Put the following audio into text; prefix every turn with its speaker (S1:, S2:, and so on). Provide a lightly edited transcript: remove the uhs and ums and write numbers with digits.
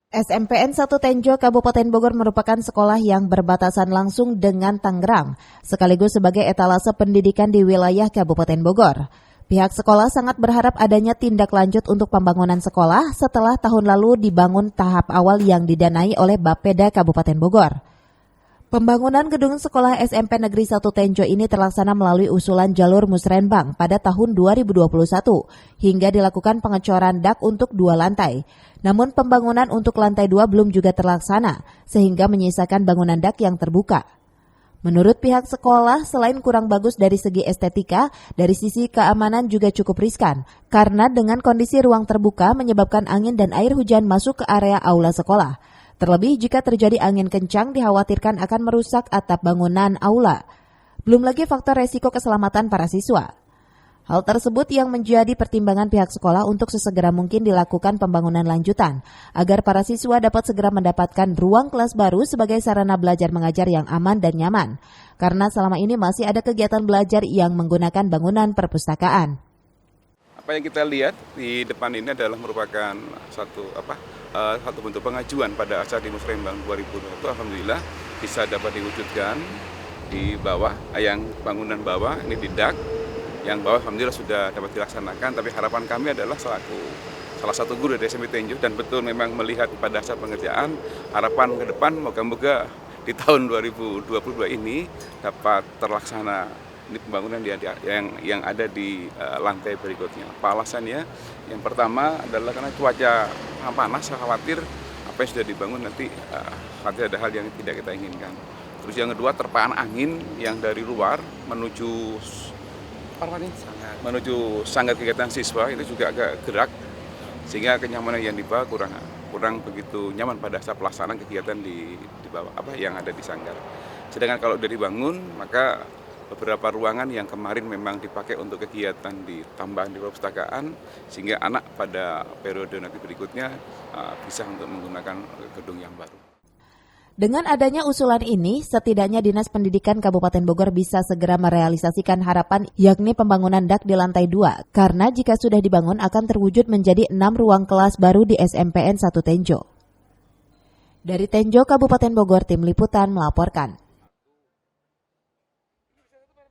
S1: SMPN 1 Tenjo Kabupaten Bogor merupakan sekolah yang berbatasan langsung dengan Tangerang, sekaligus sebagai etalase pendidikan di wilayah Kabupaten Bogor. Pihak sekolah sangat berharap adanya tindak lanjut untuk pembangunan sekolah setelah tahun lalu dibangun tahap awal yang didanai oleh Bapeda Kabupaten Bogor. Pembangunan gedung sekolah SMP Negeri 1 Tenjo ini terlaksana melalui usulan jalur musrenbang pada tahun 2021 hingga dilakukan pengecoran dak untuk 2 lantai. Namun pembangunan untuk lantai 2 belum juga terlaksana sehingga menyisakan bangunan dak yang terbuka. Menurut pihak sekolah, selain kurang bagus dari segi estetika, dari sisi keamanan juga cukup riskan karena dengan kondisi ruang terbuka menyebabkan angin dan air hujan masuk ke area aula sekolah. Terlebih jika terjadi angin kencang dikhawatirkan akan merusak atap bangunan aula. Belum lagi faktor resiko keselamatan para siswa. Hal tersebut yang menjadi pertimbangan pihak sekolah untuk sesegera mungkin dilakukan pembangunan lanjutan, agar para siswa dapat segera mendapatkan ruang kelas baru sebagai sarana belajar mengajar yang aman dan nyaman. Karena selama ini masih ada kegiatan belajar yang menggunakan bangunan perpustakaan.
S2: Apa yang kita lihat di depan ini adalah merupakan satu bentuk pengajuan pada acara di Musrembang 2020. Alhamdulillah bisa dapat diwujudkan di bawah, yang bangunan bawah ini di dak, yang bawah alhamdulillah sudah dapat dilaksanakan. Tapi harapan kami adalah selaku salah satu guru dari SMP Tenjo dan betul memang melihat pada saat pengerjaan, harapan ke depan moga-moga di tahun 2022 ini dapat terlaksana ini pembangunan yang ada di lantai berikutnya. Apa alasannya? Yang pertama adalah karena cuaca panas, saya khawatir apa yang sudah dibangun nanti ada hal yang tidak kita inginkan. Terus yang kedua, terpaan angin yang dari luar menuju sanggar kegiatan siswa itu juga agak gerak, sehingga kenyamanan yang di bawah kurang begitu nyaman pada saat pelaksanaan kegiatan di bawah yang ada di sanggar. Sedangkan kalau sudah dibangun, maka beberapa ruangan yang kemarin memang dipakai untuk kegiatan ditambahan di perpustakaan, sehingga anak pada periode nanti berikutnya bisa untuk menggunakan gedung yang baru.
S1: Dengan adanya usulan ini, setidaknya Dinas Pendidikan Kabupaten Bogor bisa segera merealisasikan harapan yakni pembangunan dak di lantai 2, karena jika sudah dibangun akan terwujud menjadi 6 ruang kelas baru di SMPN 1 Tenjo. Dari Tenjo, Kabupaten Bogor, Tim Liputan melaporkan.